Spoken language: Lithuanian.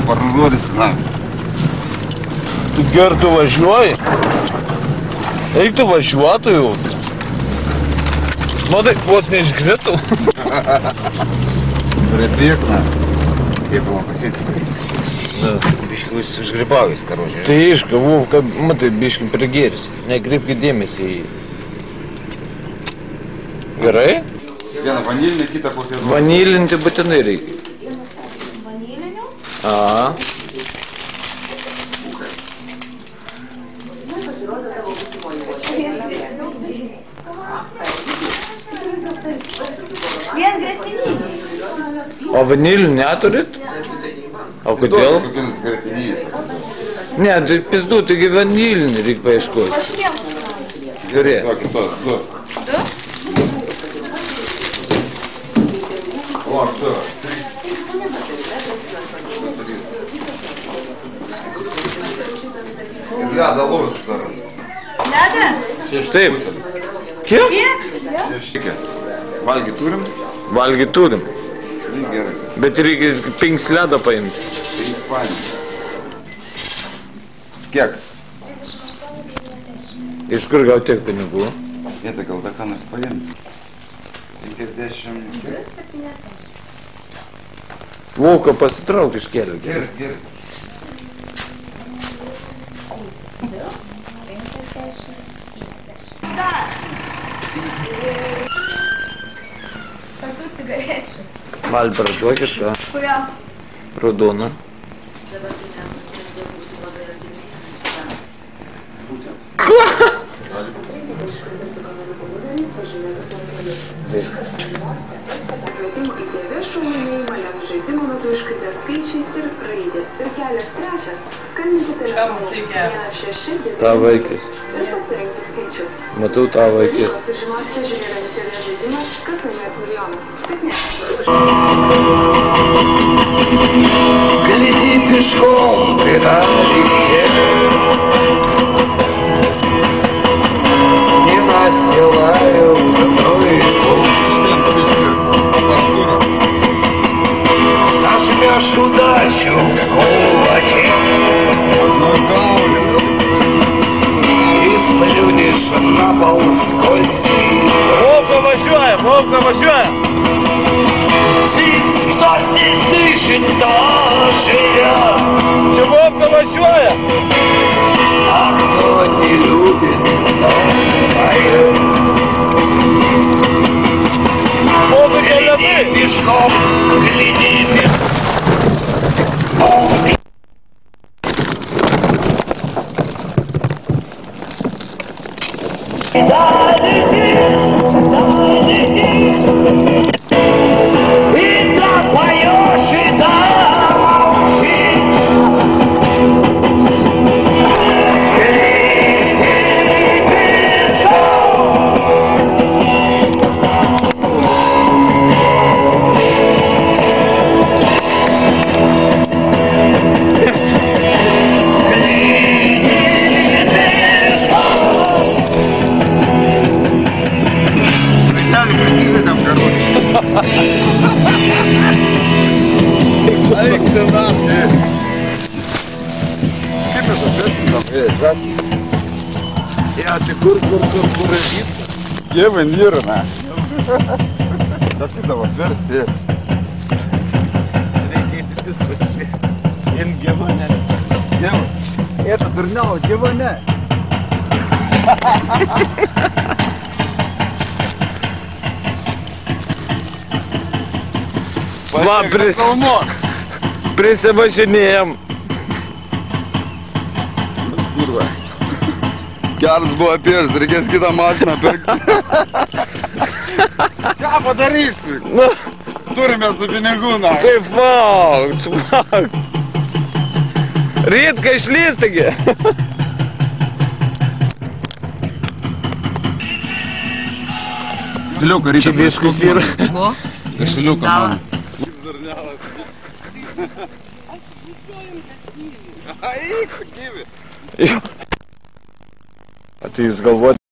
parduodasi, na. Tu gertu važiuoji? Eik tu važiuotų jau. Matai, vos neišgritų. Pribėg, na. Kaip man pasėtis. Biškai užgribavęs, karožiai. Tai iška, Vovka, matai, biškai prigėris. Nekreipkit dėmesį į jį. Gerai? Vieną vanilinį, kitą kokią... Vanilinti būtinai reikia. Vanilinių? A. Vien gretininį. O vanilių neturit? O kodėl? Kokienas gretinį. Ne, tai pizdu, taigi vanilinį reikia paieškoti. Aš vieną. Gerai. Kokį tos, du. Du? O, aš du. Ir ledą laus dar. Ledą? Taip. Kiek? Šeštikė. Valgį turim? Valgį turim. Gerai. Bet reikia 5 ledą paimti. 5 panį. Kiek? 38,50. Iš kur gauti tiek pinigų? Vietą gal tą ką nors paimti. 50. 70. Vauka pasitrauk iš kelio. Gerai, gerai. 50. Tokių cigarečių. Malberą duokit tą Kurio? raudoną. Žaidimo metu iškritę skaičiai ir raidė. Ir kelias trečias. Skambinkite telefonu 16 Ta vaikis. ir pasirinkti skaičius. Matau tą vaikis. Sužinosite žiūrėdami TV žaidimą, kas laimės milijoną. Sėkmės. Гляди пешком ты налегке, не настилают новый куст. Сожмешь удачу в кулаке и сплюнешь на пол скользкий. Вовка važiuoja, Vovka važiuoja. Птиц, кто здесь дышит, кто живет, Čia Vovka važiuoja. а кто не любит, но поет. Vovka Гляди keliami. пешком, гляди пешком. И да поешь, и да молчишь. Гляди пешком. Виталий, посиди там, короче. Ай, ты нахуй. Kaip mes atvertinam? Žas. Ja, tai kur ražyt? Jeva nėra, na. Tas kitą atversti. Reikia į pitus pasikviesti. In gyva ne. Jeva. Это дурняло, Jeva ne. Va, prisivažinėjom. Kurva. Geras buvo pirks, reikės kitą mašiną pirkti. Ką padarysi? Nu, Turime su pinigų, na. tai fakt. Ryt, kai išlys, taigi. Kašiliuką reikia Viskas yra. Kašiliuką, man. Ai, gyvi. A tai jūs galvojate,